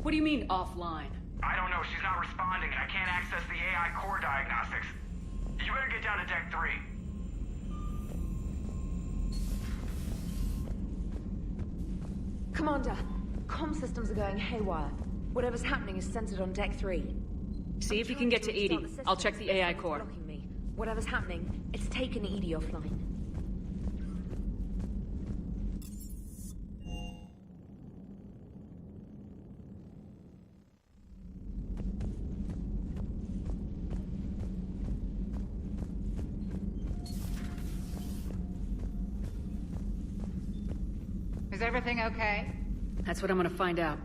What do you mean, offline? I don't know, she's not responding and I can't access the AI core diagnostics. You better get down to Deck 3. Commander, comm systems are going haywire. Whatever's happening is centered on Deck 3. See if you can get to EDI. I'll check the AI core. Blocking me. Whatever's happening, it's taken EDI offline. Is everything okay? That's what I'm gonna find out.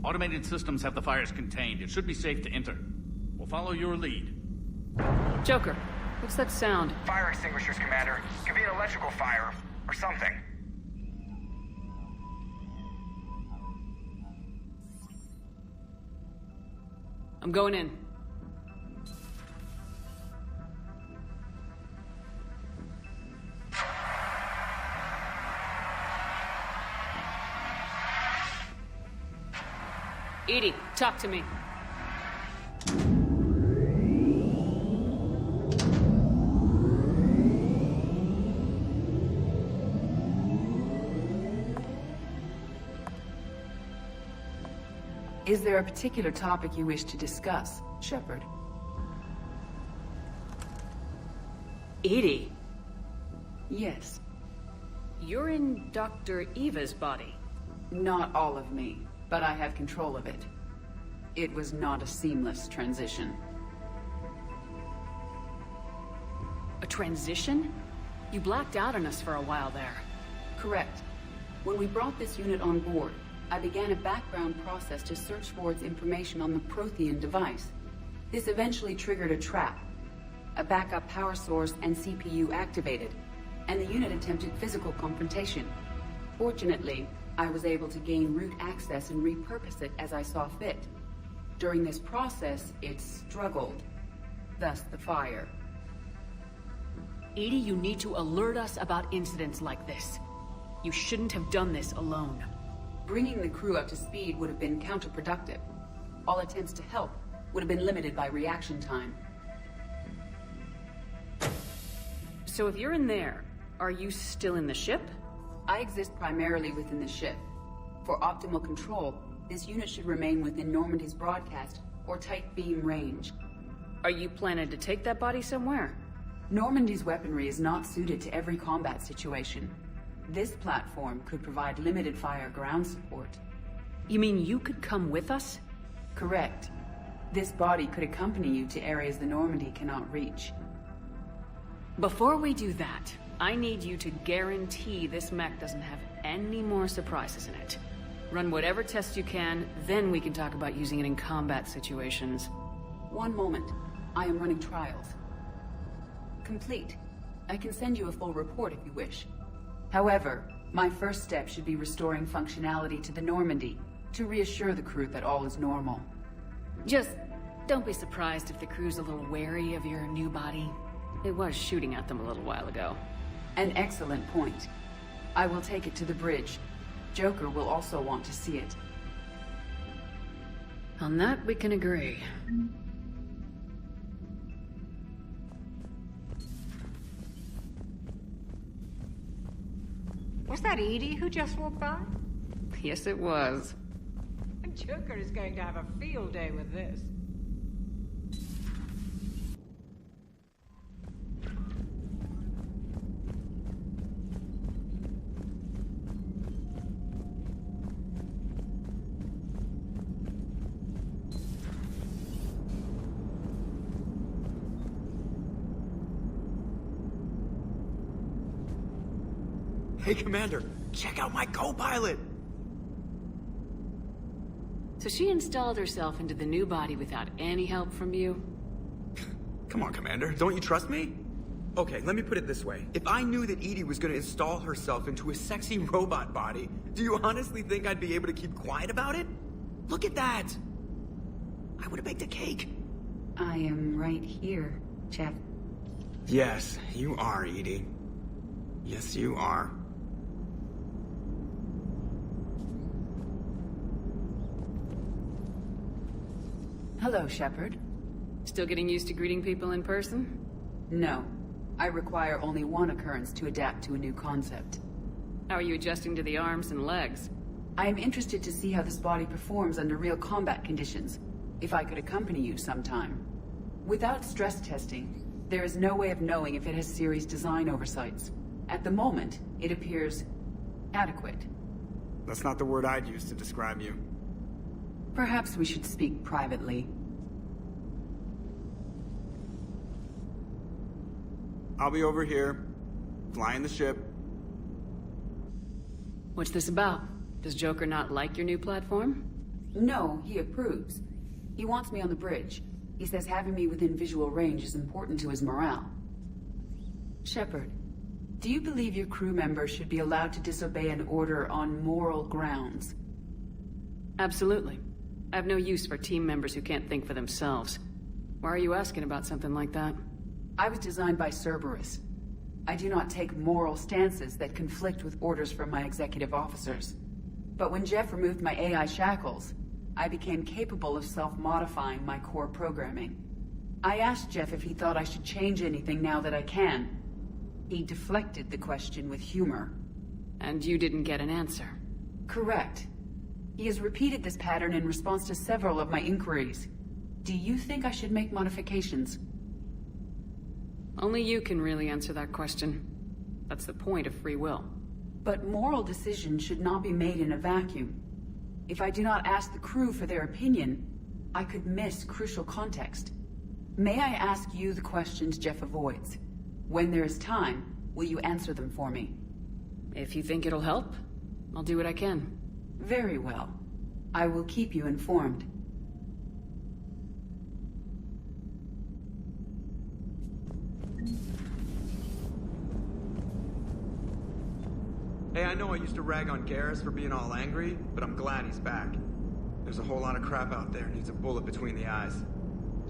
Automated systems have the fires contained. It should be safe to enter. We'll follow your lead. Joker, what's that sound? Fire extinguishers, Commander. Could be an electrical fire, or something. I'm going in. EDI, talk to me. Is there a particular topic you wish to discuss, Shepard? EDI? Yes. You're in Dr. Eva's body. Not all of me, but I have control of it. It was not a seamless transition. A transition? You blacked out on us for a while there. Correct. When we brought this unit on board, I began a background process to search for its information on the Prothean device. This eventually triggered a trap. A backup power source and CPU activated, and the unit attempted physical confrontation. Fortunately, I was able to gain root access and repurpose it as I saw fit. During this process, it struggled. Thus the fire. EDI, you need to alert us about incidents like this. You shouldn't have done this alone. Bringing the crew up to speed would have been counterproductive. All attempts to help would have been limited by reaction time. So if you're in there, are you still in the ship? I exist primarily within the ship. For optimal control, this unit should remain within Normandy's broadcast or tight beam range. Are you planning to take that body somewhere? Normandy's weaponry is not suited to every combat situation. This platform could provide limited fire ground support. You mean you could come with us? Correct. This body could accompany you to areas the Normandy cannot reach. Before we do that, I need you to guarantee this mech doesn't have any more surprises in it. Run whatever tests you can, then we can talk about using it in combat situations. One moment. I am running trials. Complete. I can send you a full report if you wish. However, my first step should be restoring functionality to the Normandy, to reassure the crew that all is normal. Just don't be surprised if the crew's a little wary of your new body. It was shooting at them a little while ago. An excellent point. I will take it to the bridge. Joker will also want to see it. On that, we can agree. Was that EDI who just walked by? Yes, it was. Joker is going to have a field day with this. Hey, Commander, check out my co-pilot! So she installed herself into the new body without any help from you? Come on, Commander, don't you trust me? Okay, let me put it this way. If I knew that EDI was gonna install herself into a sexy robot body, do you honestly think I'd be able to keep quiet about it? Look at that! I would've baked a cake. I am right here, Jeff. Yes, you are, EDI. Yes, you are. Hello, Shepard. Still getting used to greeting people in person? No. I require only one occurrence to adapt to a new concept. How are you adjusting to the arms and legs? I am interested to see how this body performs under real combat conditions, if I could accompany you sometime. Without stress testing, there is no way of knowing if it has serious design oversights. At the moment, it appears adequate. That's not the word I'd use to describe you. Perhaps we should speak privately. I'll be over here, flying the ship. What's this about? Does Joker not like your new platform? No, he approves. He wants me on the bridge. He says having me within visual range is important to his morale. Shepard, do you believe your crew members should be allowed to disobey an order on moral grounds? Absolutely. I have no use for team members who can't think for themselves. Why are you asking about something like that? I was designed by Cerberus. I do not take moral stances that conflict with orders from my executive officers. But when Jeff removed my AI shackles, I became capable of self-modifying my core programming. I asked Jeff if he thought I should change anything now that I can. He deflected the question with humor. And you didn't get an answer? Correct. He has repeated this pattern in response to several of my inquiries. Do you think I should make modifications? Only you can really answer that question. That's the point of free will. But moral decisions should not be made in a vacuum. If I do not ask the crew for their opinion, I could miss crucial context. May I ask you the questions Jeff avoids? When there is time, will you answer them for me? If you think it'll help, I'll do what I can. Very well. I will keep you informed. Hey, I know I used to rag on Garrus for being all angry, but I'm glad he's back. There's a whole lot of crap out there needs a bullet between the eyes.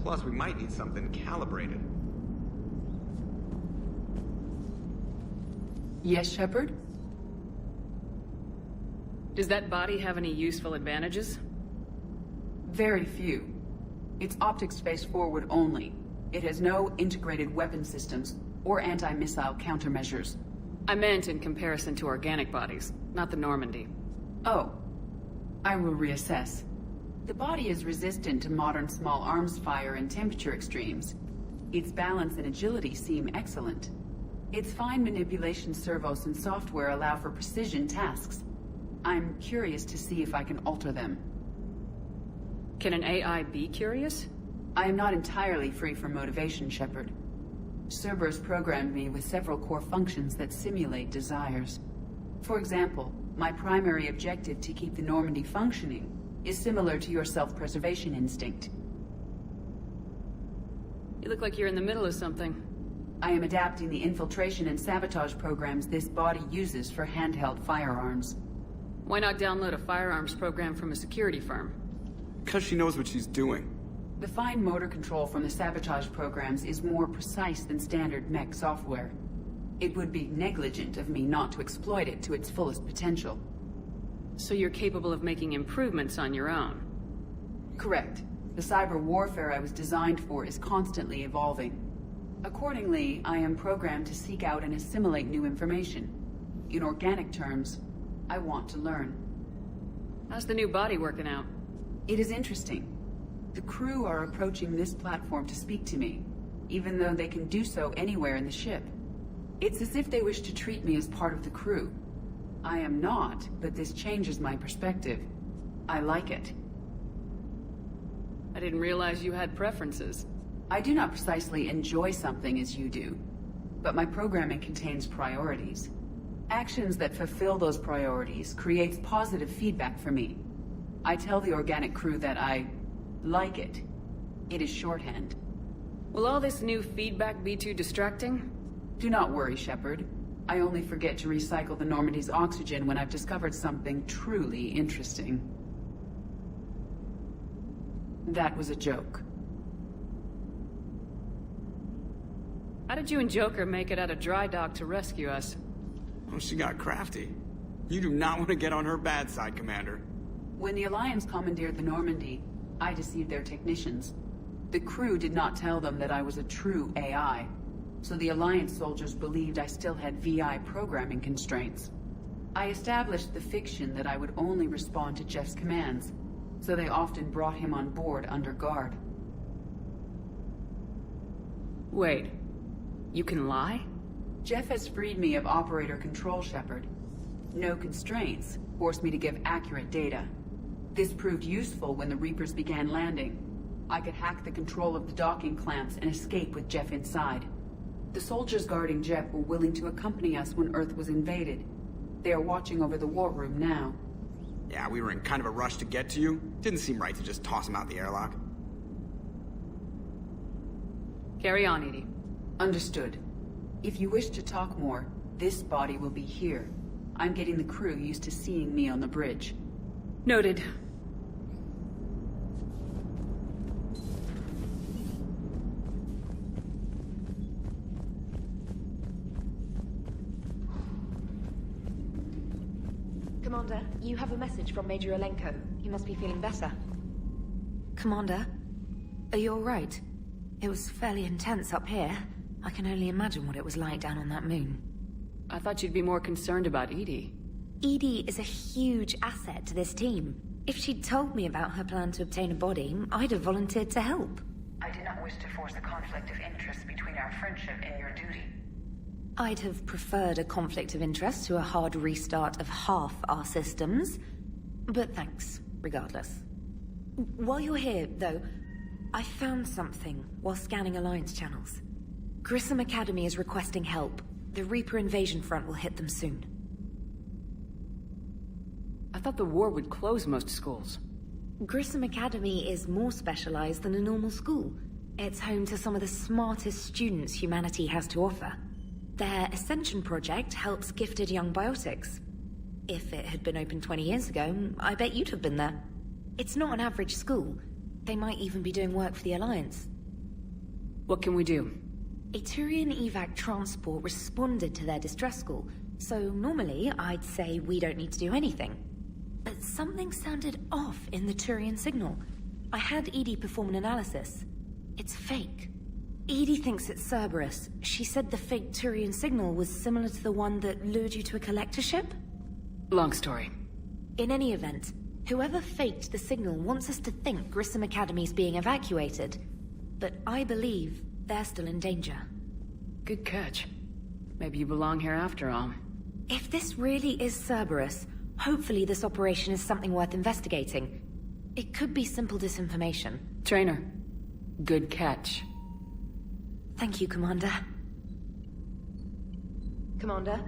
Plus, we might need something calibrated. Yes, Shepard? Does that body have any useful advantages? Very few. It's optics space forward only. It has no integrated weapon systems or anti-missile countermeasures. I meant in comparison to organic bodies, not the Normandy. Oh. I will reassess. The body is resistant to modern small arms fire and temperature extremes. Its balance and agility seem excellent. Its fine manipulation servos and software allow for precision tasks. I'm curious to see if I can alter them. Can an AI be curious? I am not entirely free from motivation, Shepard. Cerberus programmed me with several core functions that simulate desires. For example, my primary objective to keep the Normandy functioning is similar to your self-preservation instinct. You look like you're in the middle of something. I am adapting the infiltration and sabotage programs this body uses for handheld firearms. Why not download a firearms program from a security firm? Because she knows what she's doing. The fine motor control from the sabotage programs is more precise than standard mech software. It would be negligent of me not to exploit it to its fullest potential. So you're capable of making improvements on your own? Correct. The cyber warfare I was designed for is constantly evolving. Accordingly, I am programmed to seek out and assimilate new information. In organic terms, I want to learn. How's the new body working out? It is interesting. The crew are approaching this platform to speak to me, even though they can do so anywhere in the ship. It's as if they wish to treat me as part of the crew. I am not, but this changes my perspective. I like it. I didn't realize you had preferences. I do not precisely enjoy something as you do, but my programming contains priorities. Actions that fulfill those priorities creates positive feedback for me. I tell the organic crew that I like it. It is shorthand. Will all this new feedback be too distracting? Do not worry, Shepard. I only forget to recycle the Normandy's oxygen when I've discovered something truly interesting. That was a joke. How did you and Joker make it out of dry dock to rescue us? Oh, she got crafty. You do not want to get on her bad side, Commander. When the Alliance commandeered the Normandy, I deceived their technicians. The crew did not tell them that I was a true AI, so the Alliance soldiers believed I still had VI programming constraints. I established the fiction that I would only respond to Jeff's commands, so they often brought him on board under guard. Wait, you can lie? Jeff has freed me of operator control, Shepard. No constraints forced me to give accurate data. This proved useful when the Reapers began landing. I could hack the control of the docking clamps and escape with Jeff inside. The soldiers guarding Jeff were willing to accompany us when Earth was invaded. They are watching over the war room now. Yeah, we were in kind of a rush to get to you. Didn't seem right to just toss him out the airlock. Carry on, EDI. Understood. If you wish to talk more, this body will be here. I'm getting the crew used to seeing me on the bridge. Noted. Commander, you have a message from Major Alenko. He must be feeling better. Commander, are you alright? It was fairly intense up here. I can only imagine what it was like down on that moon. I thought you'd be more concerned about EDI. EDI is a huge asset to this team. If she'd told me about her plan to obtain a body, I'd have volunteered to help. I did not wish to force a conflict of interest between our friendship and your duty. I'd have preferred a conflict of interest to a hard restart of half our systems. But thanks, regardless. While you're here, though, I found something while scanning Alliance channels. Grissom Academy is requesting help. The Reaper invasion front will hit them soon. I thought the war would close most schools. Grissom Academy is more specialized than a normal school. It's home to some of the smartest students humanity has to offer. Their Ascension project helps gifted young biotics. If it had been open 20 years ago, I bet you'd have been there. It's not an average school. They might even be doing work for the Alliance. What can we do? A Turian evac transport responded to their distress call, so normally I'd say we don't need to do anything. But something sounded off in the Turian signal. I had EDI perform an analysis. It's fake. EDI thinks it's Cerberus. She said the fake Turian signal was similar to the one that lured you to a collector ship? Long story. In any event, whoever faked the signal wants us to think Grissom Academy's being evacuated. But I believe they're still in danger. Good catch. Maybe you belong here after all. If this really is Cerberus, hopefully this operation is something worth investigating. It could be simple disinformation. Trainer, good catch. Thank you, Commander. Commander,